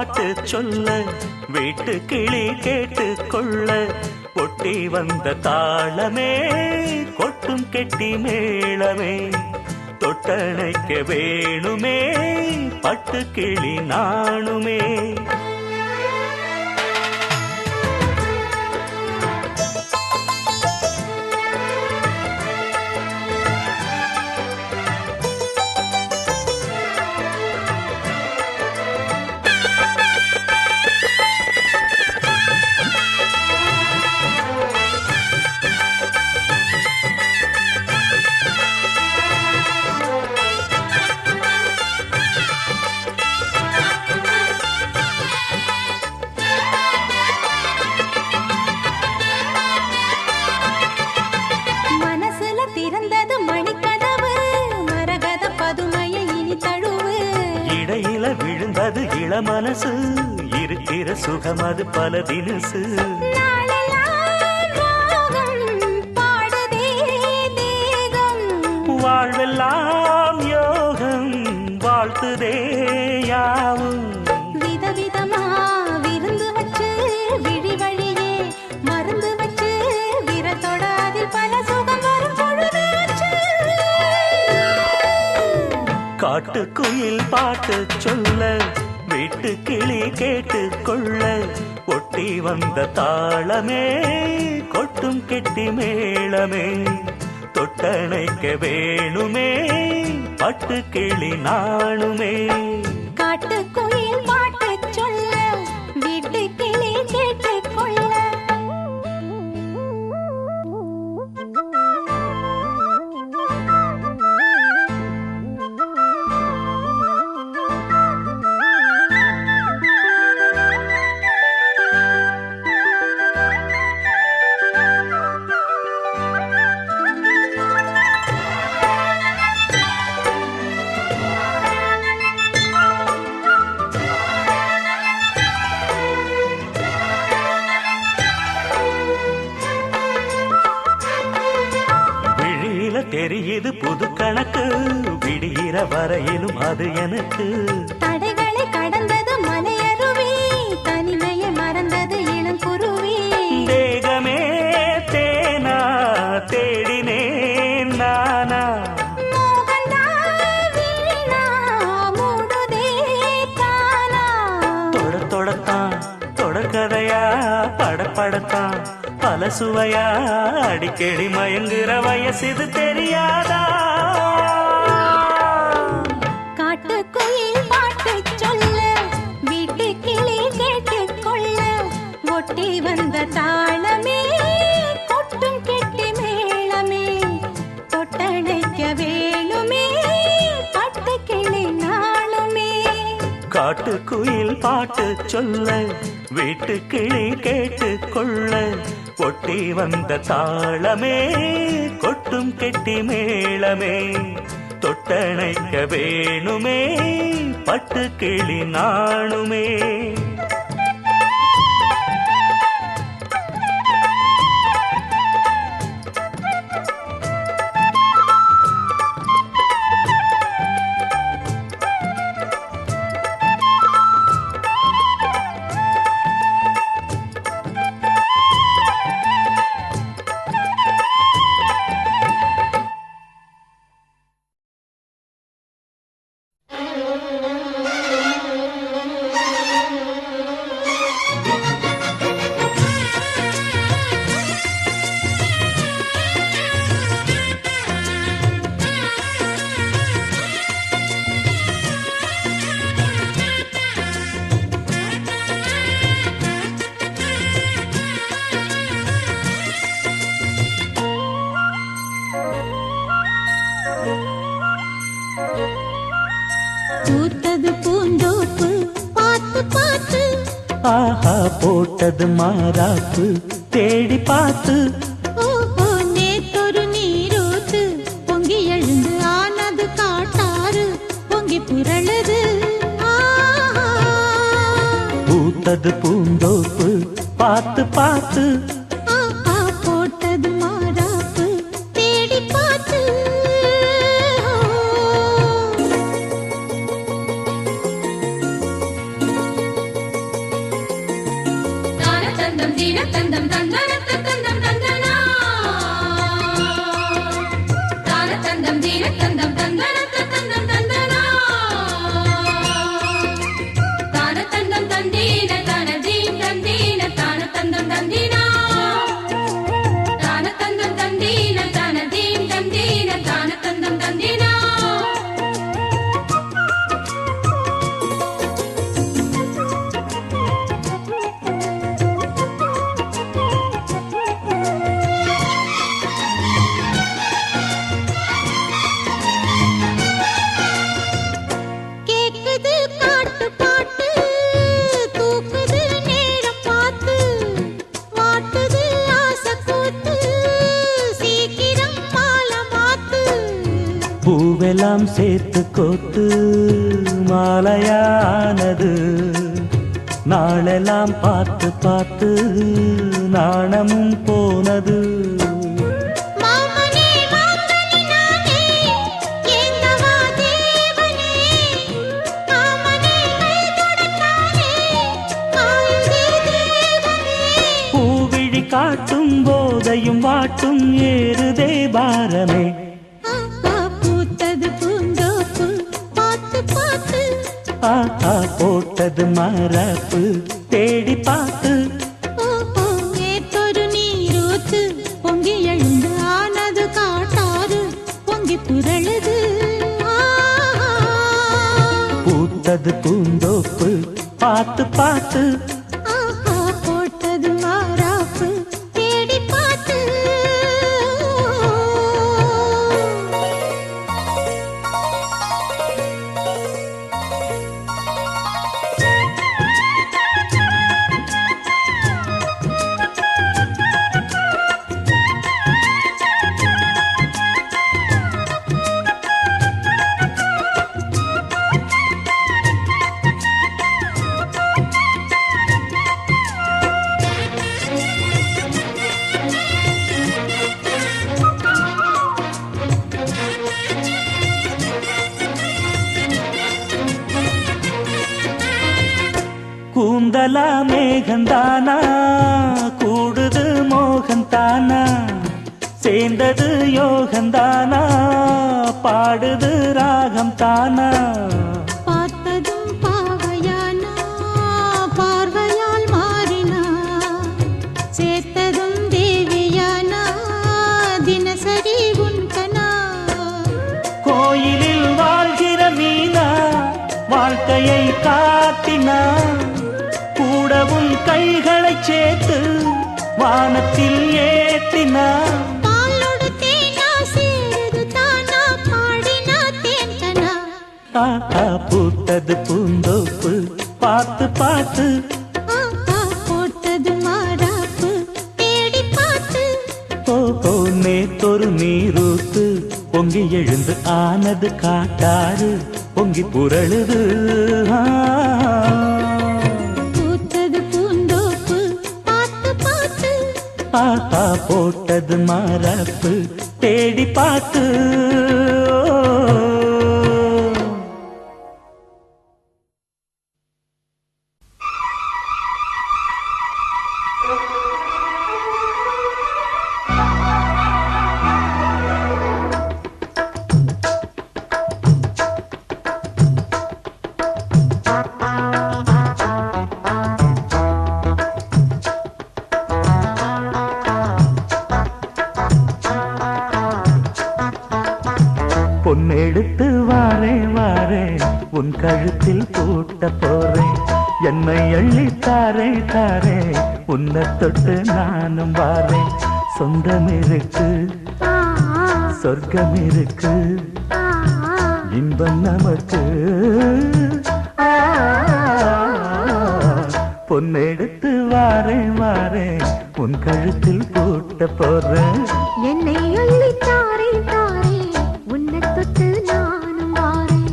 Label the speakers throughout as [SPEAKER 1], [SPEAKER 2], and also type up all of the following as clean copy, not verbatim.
[SPEAKER 1] பாட்டு சொல்ல வீட்டு கிளி கேட்டு கொள்ள ஒட்டி வந்த தாளமே கொட்டும் கெட்டி மேளமே தொட்டணைக்க வேணுமே பட்டு கிளி நாணுமே விழுந்தது இளமனசு இருக்கிற சுகம் அது பல தினசு வாழ்வெல்லாம் யோகம் வாழ்த்துதே யாவும்
[SPEAKER 2] விதவிதமா விருந்து வச்சு விழி வழியே மருந்து வச்சு விரத்தோட அதில் பல சுகம் வரும் பொழுது
[SPEAKER 1] காட்டுக்குயில் பாட்டு சொல்ல வீட்டு கிளி கேட்டு கொள்ள ஒட்டி வந்த தாளமே கொட்டும் கெட்டி மேளமே தொட்டணைக்க வேணுமே பட்டு கிளி நாணுமே
[SPEAKER 2] காட்டுக்குயில் பாட்டு சொல்ல வீட்டு கிளி கேட்டு கொள்ள
[SPEAKER 1] தெரியுது புது கணக்கு விடுகிற வரையிலும் அது எனக்கு
[SPEAKER 2] தடைகளை கடந்தது மலையருவி தனிமையை மறந்தது இளங்குருவி
[SPEAKER 1] தேகமே தேனா தேடினேன் நானா தொடத்தான் தொடர்கதையா படப்படத்தான் பல சுவையா அடிக்கடி மயங்குற வயசு தெரியாதா
[SPEAKER 2] காட்டுக்குயில் பாட்டு சொல்ல வீட்டு கிளி கேட்டு கொள்ள ஒட்டி வந்த தாளமே கொட்டும் கெட்டி மேளமே தொட்டணைக்க வேணுமே பட்டு கிளி நாளுமே
[SPEAKER 1] காட்டுக்குயில் பாட்டு சொல்ல வீட்டு கிளி கேட்டு கொள்ள ஒட்டி வந்த தாளமே கொட்டும் கெட்டி மேளமே தொட்டணைக்க வேணுமே பட்டு கிளி நாணுமே
[SPEAKER 2] பூத்தது பூந்தோப்பு பார்த்து பார்த்து
[SPEAKER 1] ஆஹா போட்டது மாறாப்பு தேடி பார்த்து
[SPEAKER 2] ஓஹோ நேத்தொரு நீரூத்து பொங்கி எழுந்து ஆனது காட்டாறு பொங்கி புரளுது
[SPEAKER 1] பூத்தது பூந்தோப்பு பார்த்து பார்த்து
[SPEAKER 2] போட்டது மாறாப்பு தேடி பார்த்து
[SPEAKER 3] தீன தந்தம் தந்தன தந்தம் தந்தனா தான தந்தம் தீன தந்தம் தந்தன தந்தம் தந்தனா தான தந்தம் தந்தீன தான தீம் தந்தீன தான தந்தம் தந்தீனா தான தந்தம் தந்தீன தான தீம் தந்தீன தான தந்தம் தந்தீனா
[SPEAKER 2] கேக்குது காட்டு பாட்டு தூக்குது நேரம் பார்த்து வாட்டுது ஆசை கூத்து சீக்கிரம் மாலை மாத்து
[SPEAKER 1] பூவெல்லாம் சேர்த்து கோத்து மாலையானது நாளெல்லாம் பார்த்து பார்த்து நாணமும் போனது
[SPEAKER 2] மாமனே மாங்கனி நானே ஏங்கவா தேவனே மாமனே கைதொடத்தானே ஆயுதே தேவனே
[SPEAKER 1] பூவிழி காட்டும் போதையும் வாட்டும் ஏறுதே பாரமே
[SPEAKER 2] பூத்தது பூந்தோப்பு பார்த்து பார்த்து
[SPEAKER 1] ஆஹா போட்டது மரப்பு தேடி பார்த்து
[SPEAKER 2] நேத்தொரு நீரூத்து பொங்கி எழுந்து ஆனது காட்டாறு பொங்கி புரளுது
[SPEAKER 1] பூத்தது பூந்தோப்பு பார்த்து பார்த்து
[SPEAKER 2] போட்டது மாறாப்பு தேடி பார்த்து
[SPEAKER 1] கூந்தலா மேகந்தானா கூடுது மோகந்தானா சேர்ந்தது யோகந்தானா பாடுது ராகம் தானா
[SPEAKER 2] பார்த்ததும் பாவையானா பார்வையால் மாறினா சேர்த்ததும் தேவியானா தினசரி உன்கனா
[SPEAKER 1] கோயிலில் வாழ்கிற மீனா வாழ்க்கையை காட்டினா கூடவும் கைகளைச் சேர்த்து வானத்தில் ஏற்றினா
[SPEAKER 2] பாலோடு தேனா சேருது தானா பாடினா தேன்கனா
[SPEAKER 1] ஆஹா பூத்தது பூந்தோப்பு பார்த்து பார்த்து
[SPEAKER 2] போட்டது மாறாப்பு தேடி பார்த்து
[SPEAKER 1] ஓஹோ நேத்தொரு நீரூத்து பொங்கி எழுந்து ஆனது காட்டாறு பொங்கி புரளுது
[SPEAKER 2] பூத்தது பூந்தோப்பு பார்த்து பார்த்து
[SPEAKER 1] ஆஹா போட்டது மரப்பு தேடி பார்த்து பொன்னெடுத்து வாரே வாரே உன் கழுத்தில் பூட்ட போறேன் என்னை அள்ளி தாரே தாரே உன்னை தொட்டு நானும் வாரேன் சொந்தம் இருக்கு சொர்க்கம் இருக்கு இன்பம் நமக்கு பொன்னெடுத்து வாரே வாரே உன் கழுத்தில் பூட்ட போறேன்
[SPEAKER 2] என்னை அள்ளி தாரே தாரே உன்னை தொட்டு நானும் வாரேன்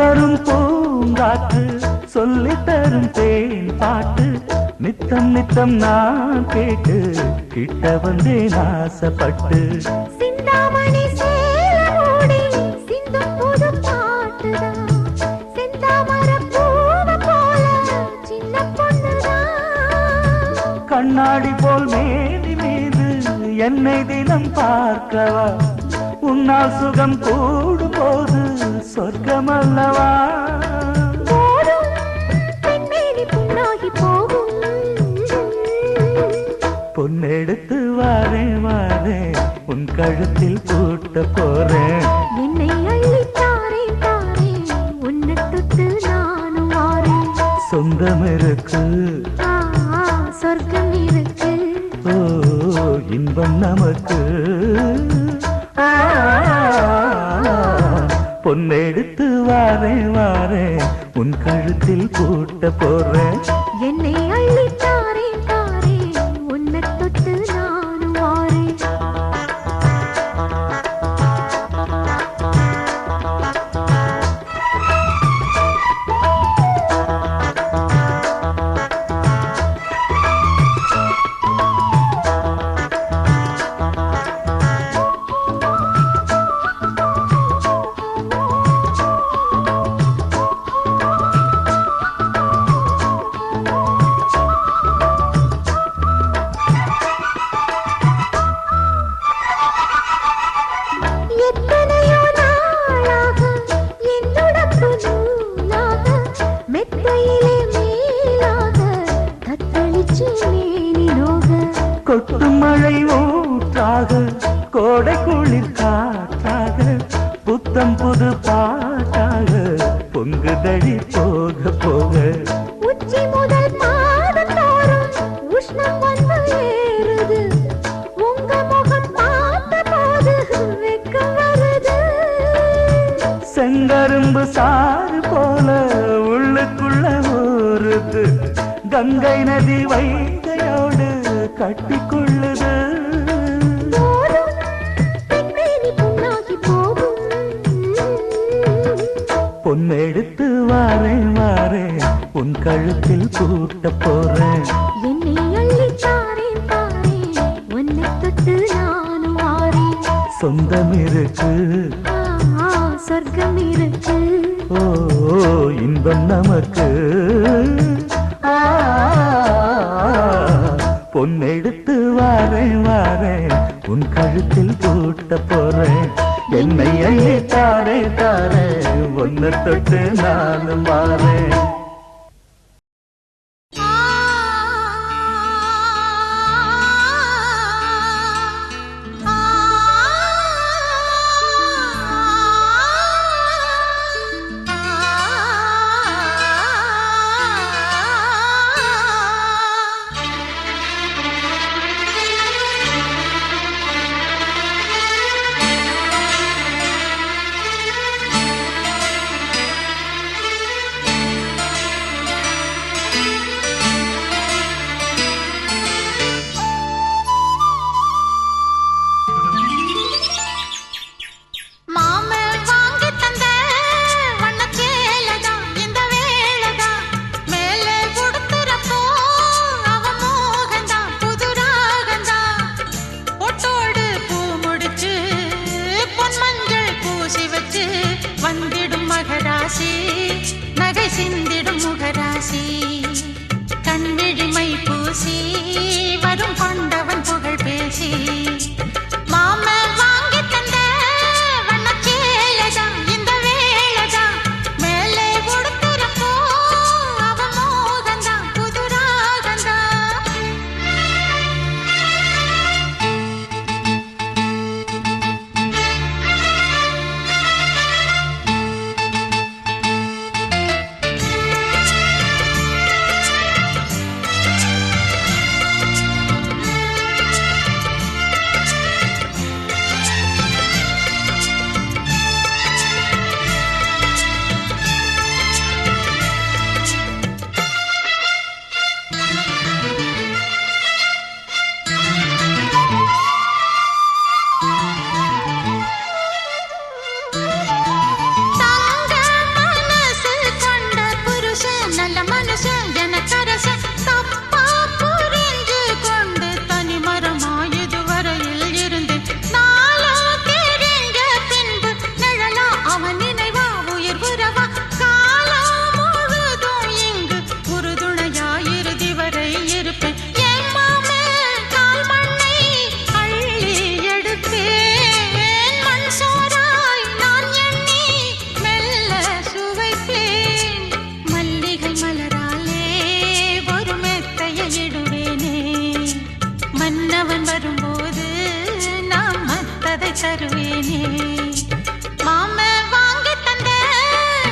[SPEAKER 1] வரும் பூங்காற்று சொல்லித் தரும் தேன் பாட்டு நித்தம் நித்தம் நான் கேட்டு கிட்ட வந்தேன் ஆசைப்பட்டு.
[SPEAKER 2] சிந்தாமணி சேலமோடி சிந்தும் புது பாட்டுதான், செந்தாமரைப் பூவை போல சின்ன பொண்ணுதான்.
[SPEAKER 1] கண்ணாடி போல் மேனி மீது என்னை தினம் பார்க்கவா, உன்னால் சுகம் கூடும் போது சொர்க்கம் அல்லவா.
[SPEAKER 2] போடும் பெண்மேனி புண்ணாகி போகும்,
[SPEAKER 1] பொன்னெடுத்து வாரேன் வாரேன் உன் கழுத்தில் பூட்ட போறேன்.
[SPEAKER 2] என்னை அள்ளி தாரேன் தாரேன் உன்னை தொட்டு நானும் வாரேன்.
[SPEAKER 1] சொந்தம் இருக்கு,
[SPEAKER 2] ஆ, சொர்க்கம் இருக்கு,
[SPEAKER 1] ஓ இன்பம் நமக்கு. பொன்னெடுத்து வாரேன் வாரேன் உன் கழுத்தில் பூட்ட போறேன்.
[SPEAKER 2] என்னை அள்ளி தாரேன் தாரேன் உன்னை தொட்டு நானும் வாரேன். எத்தனையோ நாளாக என்னுடம்பு நூலாக மெத்தையிலே மேலாக தத்தளிச்சு மேனி நோக.
[SPEAKER 1] கொட்டும் மழை ஊற்றாக கோடை குளிர் காற்றாக புத்தம் புது பாட்டாக பொங்குதடி போக போக.
[SPEAKER 2] உச்சி முதல் பாதத்தோறும் உஷ்ணம் வந்து ஏறுது, உங்க முகம் பார்த்த போது வெட்கம் வருது.
[SPEAKER 1] செங்கரும்பு சாறு போல உள்ளுக்குள்ள ஊறுது, கங்கை நதி வைகையோடு கட்டிக்கொள்ளுது.
[SPEAKER 2] போடும் பெண்மேனி புண்ணாகி போகும்,
[SPEAKER 1] பொன்னெடுத்து வாரேன் வாரேன் உன் கழுத்தில் பூட்ட போறேன்.
[SPEAKER 2] என்னை அள்ளி தாரேன் தாரேன் உன்னை தொட்டு நானும் வாரேன்.
[SPEAKER 1] சொந்தம் இருக்கு,
[SPEAKER 2] ஆ, சொர்க்கம் இருக்கு,
[SPEAKER 1] ஓ இன்பம் நமக்கு. பொன்னெடுத்து வாரேன் வாரேன் உன் கழுத்தில் பூட்ட போறேன். என்னை அள்ளி தாரே தாரே ஒன்ன தொட்டு நானும் வாரேன்.
[SPEAKER 4] தருவேனே மாம வாங்கி தந்த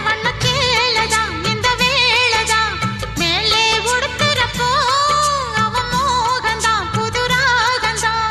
[SPEAKER 4] வண்ணச்சேலதான் இந்த வேளைதான் மேலே உடுத்துறப்போ அவன் மோகந்தான் புது ராகந்தான்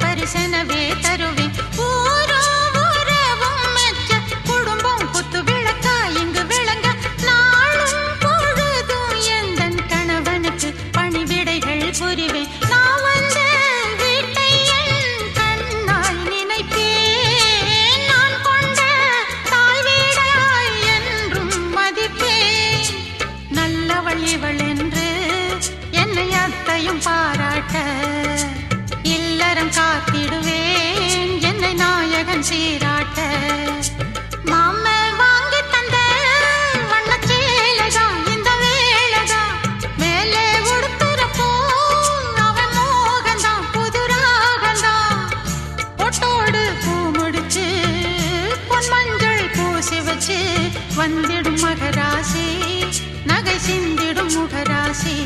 [SPEAKER 4] பரிசனவே தருவேன் ஊரோ உறவும் மெச்ச குடும்பம் குத்து விளக்கா இங்கு விளங்க நாளும் பொழுதும் எந்தன் கணவனுக்கு பணிவிடைகள் புரிவேன் நான் வந்த வீட்டை என் கண்ணால் நினைப்பேன் நான் கொண்ட தாய் வீடாய் என்றும் மதிப்பேன் நல்லவள் இவள் என்று என்னை அத்தையும் பாராட்ட இல்லறம் காத்திடுவேன் என்னை நாயகன் சீராட்ட மாம வாங்கி தந்த வண்ணச்சேலதான் இந்த வேளைதான் மேலே உடுத்துறப்போ அவன் மோகந்தான் புது ராகந்தான் பொட்டோடு பூ முடிச்சு பொன் மஞ்சள் பூசி வச்சு வந்திடும் மகராசி நகை சிந்திடும் முகராசி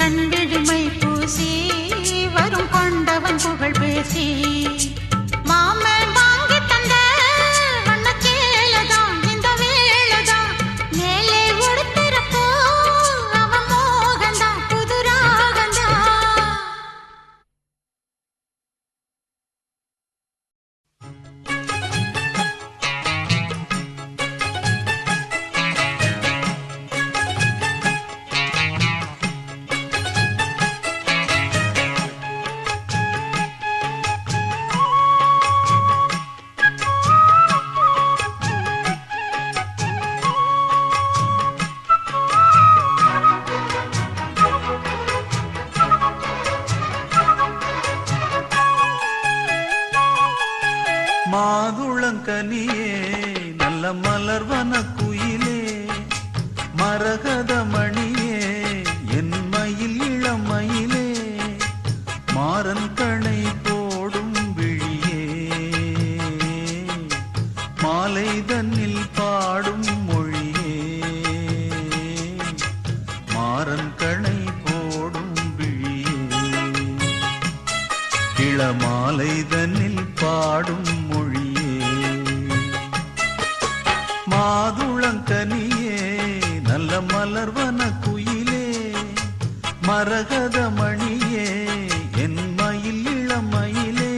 [SPEAKER 4] கண் விழிமை பூசி வரும் கொண்டவன் புகழ் பேசி மாமன் வாங்கி தந்த வண்ணச்சேலதான் இந்த வேளைதான் மேலே உடுத்துறப்போ அவன் மோகந்தான் புது ராகந்தான்
[SPEAKER 1] மாதுளங்கனியே நல்ல மலர்வன குயிலே மரகத மணியே என் மயில் இளமயிலே மாறன் கணை போடும் விழியே மாலை தன்னில் பாடும் மொழியே மாறன் கணை போடும் விழியே இளமாலை தன்னில் பாடும் மாதுளங்கனியே நல்ல மலர்வன குயிலே மரகத மணியே என் மயில் இளமயிலே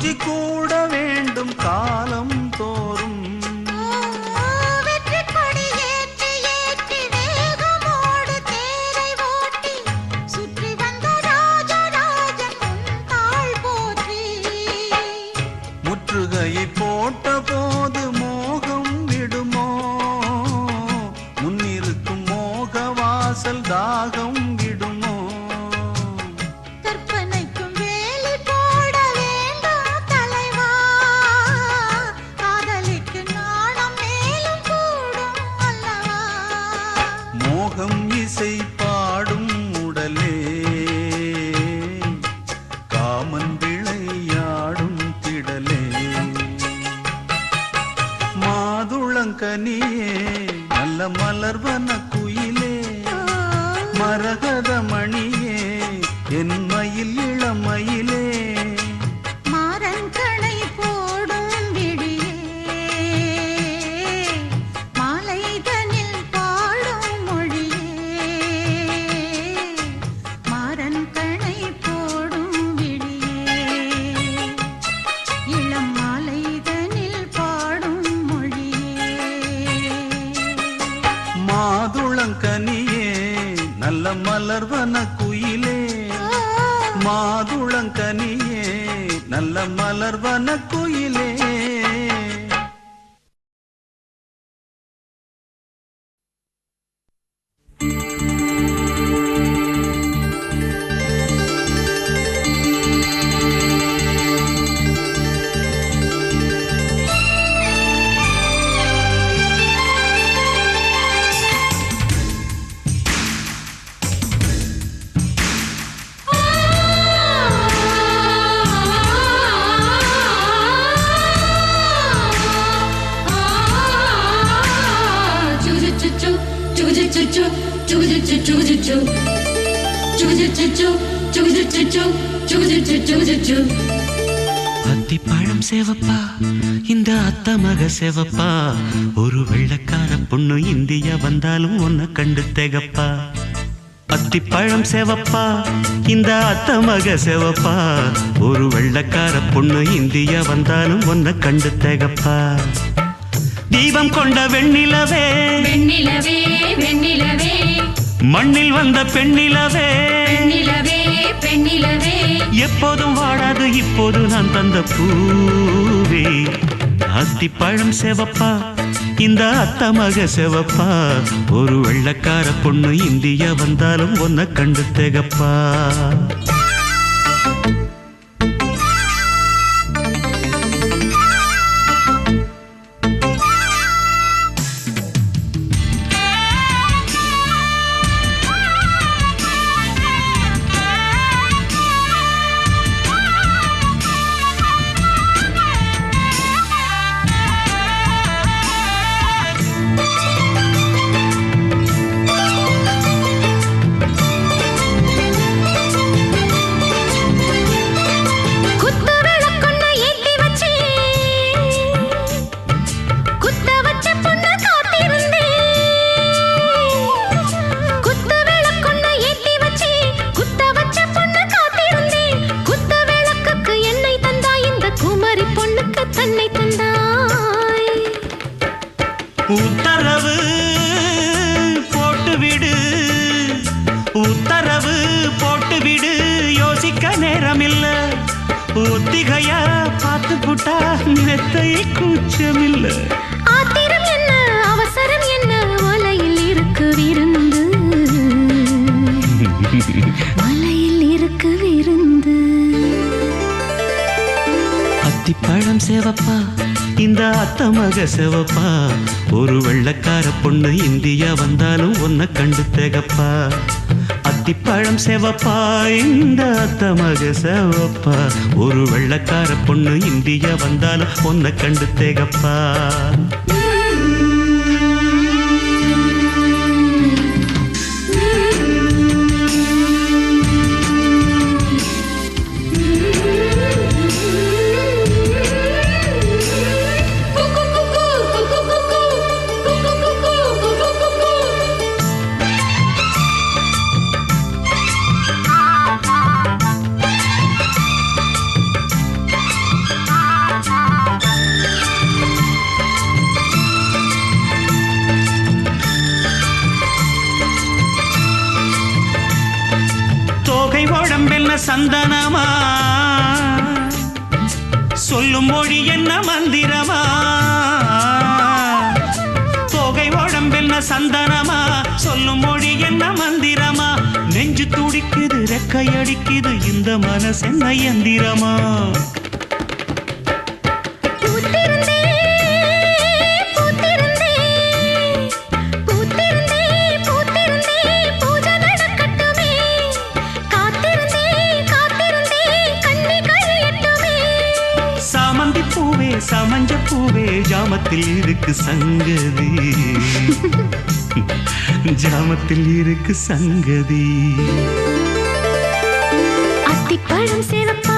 [SPEAKER 1] கொஞ்சி கூட வேண்டும் காலம் தோறும்.
[SPEAKER 4] வெற்றி கொடி ஏற்றி ஏற்றி வேகமோடு தேரை ஓட்டி சுற்றி வந்த ராஜராஜன் உன் தாள் போற்றி.
[SPEAKER 1] முற்றுகையை போட்ட போது மோகம் விடுமோ, முன்னிருக்கும் மோக வாசல் தாகம் விடுமோ.
[SPEAKER 4] கற்பனைக்கும் வேலி போட வேண்டாம் தலைவா, காதலிக்கு நாணம் மேலும் கூடும் அல்லவா.
[SPEAKER 1] மோகம் இசை பாடும் உடலே, காமன் விளையாடும் திடலே. மாதுளங்கனியே நல்ல மலர்வன குயிலே, மரகத மணியே என் மயில் இளமயிலே.
[SPEAKER 4] மாறன் கணை போடும் விழியே, மாலைதனில் பாடும் மொழியே. மாறன் கணை போடும் விழியே, இளம் மாலைதனில் பாடும் மொழியே.
[SPEAKER 1] மாதுளங்கனியே நல்ல மலர்வன குயிலே, மாதுளங்கனியே நல்ல மலர்வன குயிலே.
[SPEAKER 5] அத்திப்பழம் சேவப்பா இந்த அத்த மக சேவப்பா, ஒரு வெள்ளக்கார பொண்ணு இந்தியா வந்தாலும் உன்னை கண்டு திகப்பா. அத்திப்பழம் சேவப்பா இந்த அத்த மக சேவப்பா, ஒரு வெள்ளக்கார பொண்ணு இந்தியா வந்தாலும் உன்னை கண்டு திகப்பா. தீபம் கொண்ட வெண்ணிலவே
[SPEAKER 3] வெண்ணிலவே வெண்ணிலவே
[SPEAKER 5] மண்ணில் வந்த பெண்ணிலவே,
[SPEAKER 3] பெண்ணிலவே பெண்ணிலவே
[SPEAKER 5] எப்போதும் வாடாது இப்போது நான் தந்த பூவே. அத்திப்பழம் சேவப்பா இந்த அத்த மக சேவப்பா, ஒரு வெள்ளக்கார பொண்ணு இந்தியா வந்தாலும் உன்னை கண்டு திகப்பா. உத்தரவு போட்டுவிடு, உத்தரவு போட்டுவிடு, யோசிக்க நேரமில்ல. ஒத்திகையா பார்த்து புட்டா மெத்தை கூச்சமில்ல.
[SPEAKER 2] ஆத்திரம் என்ன அவசரம் என்ன, மலையில் இருக்கு விருந்து, மலையில் இருக்கு விருந்து.
[SPEAKER 5] அத்திப்பழம் சேவப்பா இந்த அத்த மக சேவப்பா, ஒரு வெள்ளக்கார பொண்ணு இந்தியா வந்தாலும் உன்னை கண்டு திகப்பா. அத்திப்பழம் சேவப்பா இந்த அத்த மக சேவப்பா, ஒரு வெள்ளக்கார பொண்ணு இந்தியா வந்தாலும் உன்னை கண்டு திகப்பா. சந்தனமா சொல்லும் மொழி என்ன மந்திரமா தோகை உடம்பென்ன சந்தனமா சொல்லும் மொழி என்ன மந்திரமா நெஞ்சு துடிக்குது ரெக்கையடிக்குது இந்த மனசு என்ன எந்திரமா சமஞ்ச பூவே ஜாமத்தில் இருக்கு சங்கதி ஜாமத்தில் இருக்கு சங்கதி
[SPEAKER 2] அத்திப்பழம் சேவப்பா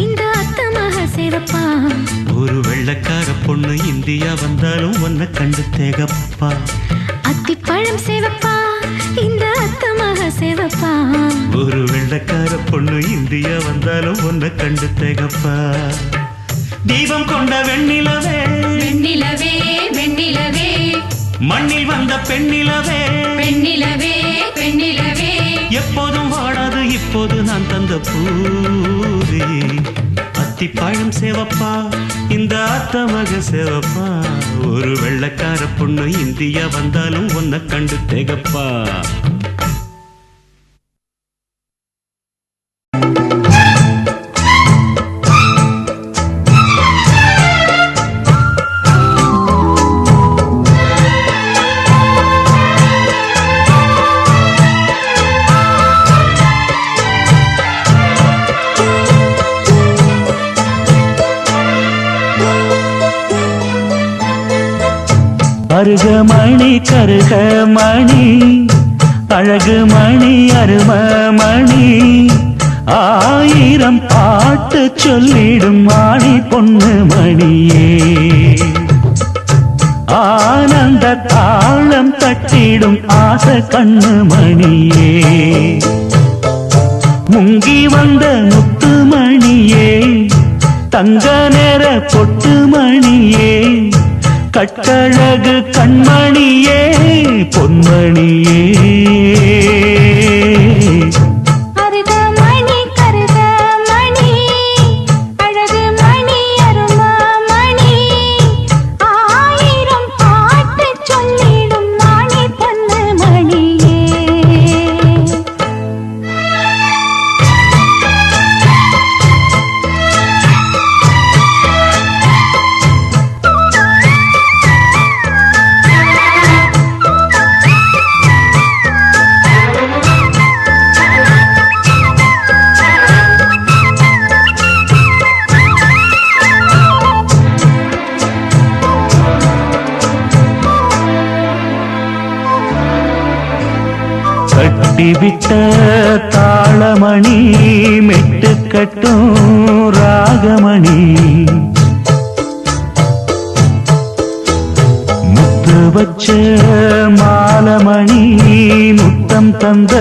[SPEAKER 2] இந்த அத்தமாக சேவப்பா
[SPEAKER 5] ஒரு வெள்ளக்கார பொண்ணு இந்தியா வந்தாலும் உன்னை கண்டு தேகப்பா
[SPEAKER 2] அத்திப்பழம் சேவப்பா இந்த அத்தமாக சேவப்பா
[SPEAKER 5] ஒரு வெள்ளக்கார பொண்ணு இந்தியா வந்தாலும் உன்னை கண்டு தேகப்பா தீபம் கொண்ட வெண்ணிலவே
[SPEAKER 3] வெண்ணிலவே வெண்ணிலவே
[SPEAKER 5] மண்ணில் வந்த பெண்ணிலவே
[SPEAKER 3] பெண்ணிலவே பெண்ணிலவே
[SPEAKER 5] எப்போதும் வாடாது இப்போது நான் தந்த பூவே அத்திப்பழம் சேவப்பா இந்த அத்தமக சேவப்பா ஒரு வெள்ளக்கார பொண்ணு இந்தியா வந்தாலும் உன்னை கண்டு தேகப்பா
[SPEAKER 1] அருகமணி கருகமணி அழகுமணி அருமமணி ஆயிரம் பாட்டு சொல்லிடும் மாணி பொண்ணு மணியே ஆனந்த தாளம் தட்டிடும் ஆசை கண்ணு மணியே முங்கி வந்த முத்துமணியே தங்க நேர பொட்டு மணியே கட்டழகு கண்மணியே பொன்மணியே
[SPEAKER 2] அருகமணி கருகமணி அழகுமணி அருமமணி ஆயிரம் பாட்டு சொல்லிடும் மாணி பொண்ணு மணியே
[SPEAKER 1] கட்டிவிட்ட தாளமணி மெட்டு கட்டும் ராகமணி முத்து வச்ச மாலமணி முத்தம் தந்த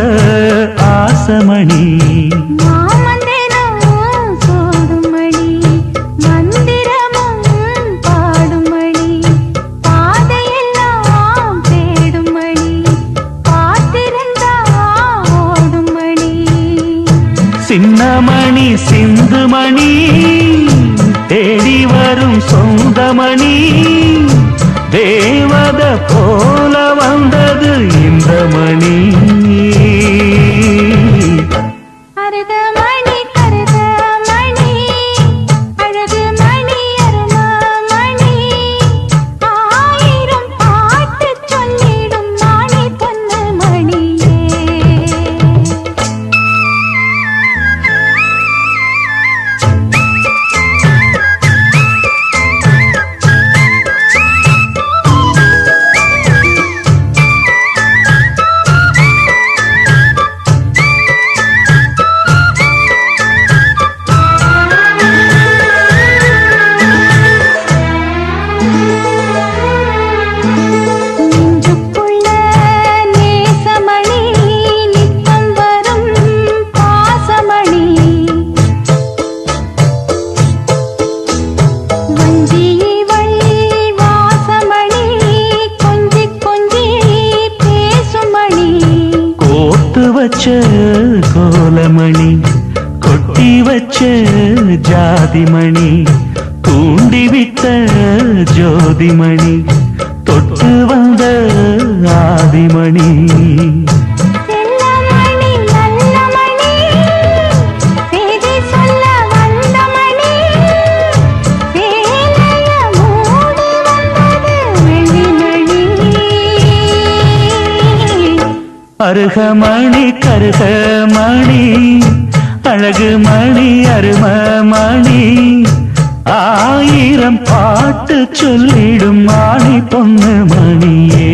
[SPEAKER 1] ஆசமணி
[SPEAKER 2] மாமந்திரம் சோடுமணி மந்திரமும் பாடுமணி பாதையெல்லாம் தேடுமணி காத்திருந்தா ஓடுமணி
[SPEAKER 1] சின்னமணி சிந்துமணி தேடி வரும் சொந்தமணி தேவத போல வந்தது இந்த மணி
[SPEAKER 2] அருகமணி கருகமணி அழகுமணி அருமமணி ஆயிரம் பாட்டு சொல்லிடும் மாணி பொண்ணு மணியே
[SPEAKER 1] ஜாதிமணி தூண்டிவிட்ட ஜோதிமணி தொட்டு வந்த ஆதிமணி
[SPEAKER 2] செல்லமணி நல்ல மணி செய்தி சொல்ல வந்த மணி சேலைய மூடி வந்தது வெள்ளிமணி
[SPEAKER 1] அருகமணி கருகமணி அழகு மணி அருமமணி ஆயிரம் பாட்டு சொல்லிடும் மாணி பொண்ணு மணியே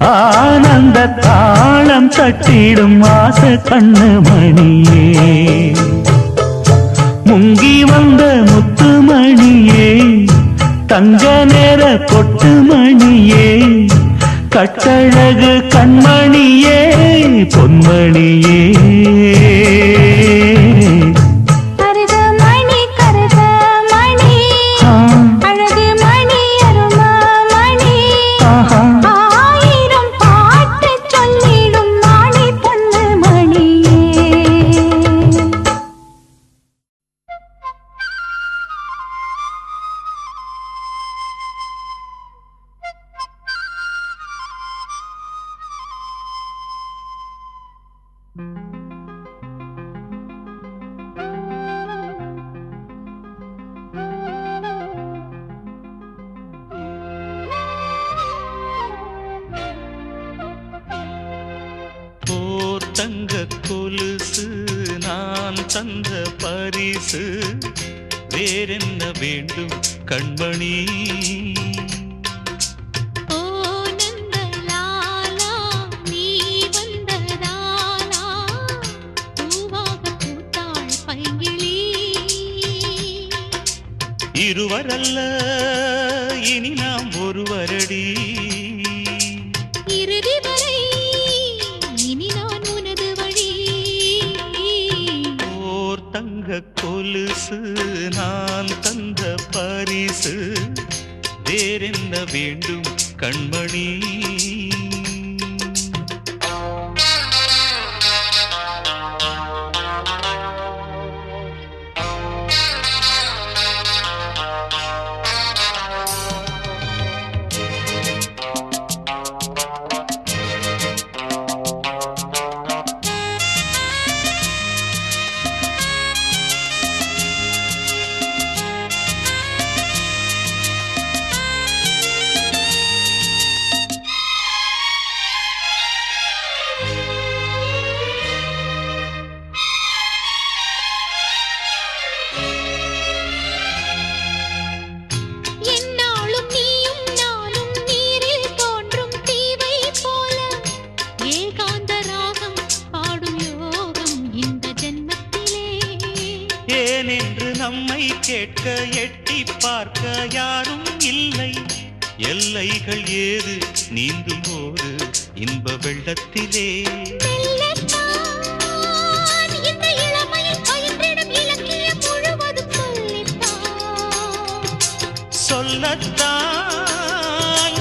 [SPEAKER 1] ஆனந்த தாளம் தட்டிடும் ஆசை கண்ணு மணியே முங்கி வந்த முத்து மணியே தங்க நேர பொட்டு மணியே கட்டழகு கண்மணியே பொன்மணியே
[SPEAKER 2] கருக மணி கருக மணி அழகு மணி அரும மணி
[SPEAKER 1] ஆஹா
[SPEAKER 2] ஆயிரம் பாட்டு சொல்லிடும் மாணி பொண்ணு மணியே
[SPEAKER 5] ஓர் தங்க கொலுசு நான் தந்த பரிசு வேறென்ன வேண்டும் கண்மணி
[SPEAKER 2] ஓ நந்தலாலா நீ வந்ததாலா பூவாக பூத்தாள் பைங்கிளி
[SPEAKER 5] இருவரல்ல இனி நாம் ஒருவரடி
[SPEAKER 2] இறுதி வரை இனி நான் உனது வழி
[SPEAKER 5] ஓர் தங்க கொலுசு நான் தந்த பரிசு வேறென்ன வேண்டும் கண்மணி
[SPEAKER 2] என்னாலும் நீயும் நானும் நீரில் தோன்றும் தீவை போல ஏகாந்த ராகம் பாடும் யோகம் இந்த ஜென்மத்திலே
[SPEAKER 5] ஏனென்று நம்மை கேட்க எட்டி பார்க்க யாரும் இல்லை எல்லைகள் ஏது நீந்தும் போது இன்ப வெள்ளத்திலே
[SPEAKER 2] மெல்லத்தான் இந்த இளமையில் பயின்றிடும் இலக்கியம் முழுவதும் சொல்லித்தான்
[SPEAKER 5] சொல்லத்தான்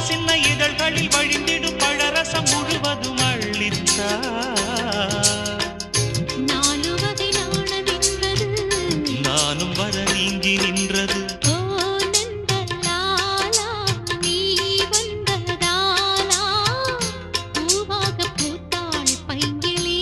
[SPEAKER 5] சின்ன இதழ்களில் வழிந்திடும் பழரசம் முழுவதும் அள்ளித்தா
[SPEAKER 2] நாலு வகை நாணமென்பது
[SPEAKER 5] நானும் வர நீங்கி நின்றது
[SPEAKER 2] ஓ நந்தலாலா நீ வந்ததாலா பூவாக பூத்தாள் பைங்கிளி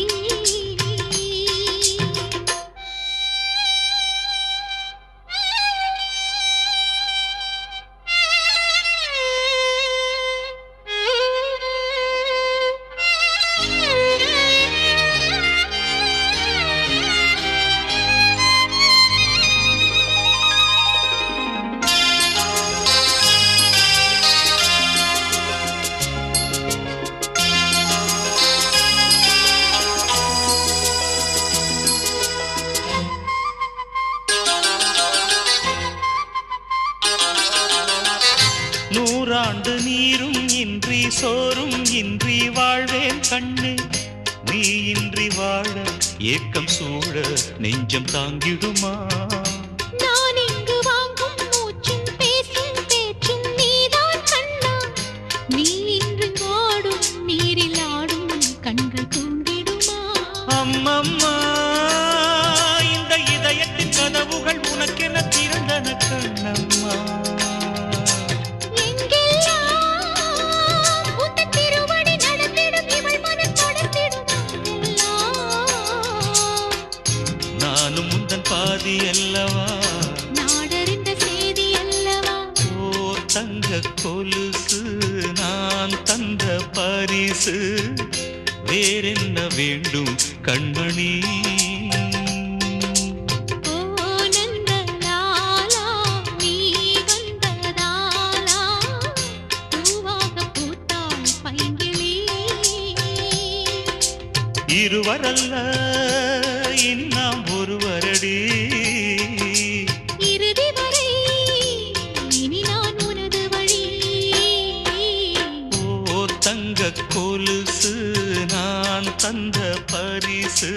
[SPEAKER 5] நூறாண்டு நீரும் இன்றி சோறும் இன்றி வாழ்வேன் கண்ணு நீ இன்றி வாழ ஏக்கம் சூழ நெஞ்சம் தாங்கிடுமா
[SPEAKER 2] நான் இங்கு வாங்கும் மூச்சும் பேசும் பேச்சும் நீதான் கண்ணா நீ இன்று ஓடும் நீரில் ஆடும் கண்கள் தூங்கிடுமா
[SPEAKER 5] அம்மம்மா இந்த இதய கண்மணி.
[SPEAKER 2] ஓ நந்தலாலா நீ வந்ததாலா பூவாக பூத்தாள் பைங்கிளி.
[SPEAKER 5] இருவரல்ல இன்னும் ஒருவரடி.
[SPEAKER 2] இறுதி வரை இனி நான் உனது வழி.
[SPEAKER 5] ஓ தங்க கொலுசு நான் தந்த பரிசு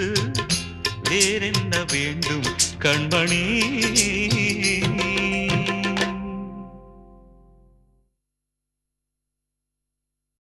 [SPEAKER 5] வேறென்ன வேண்டும் கண்மணி.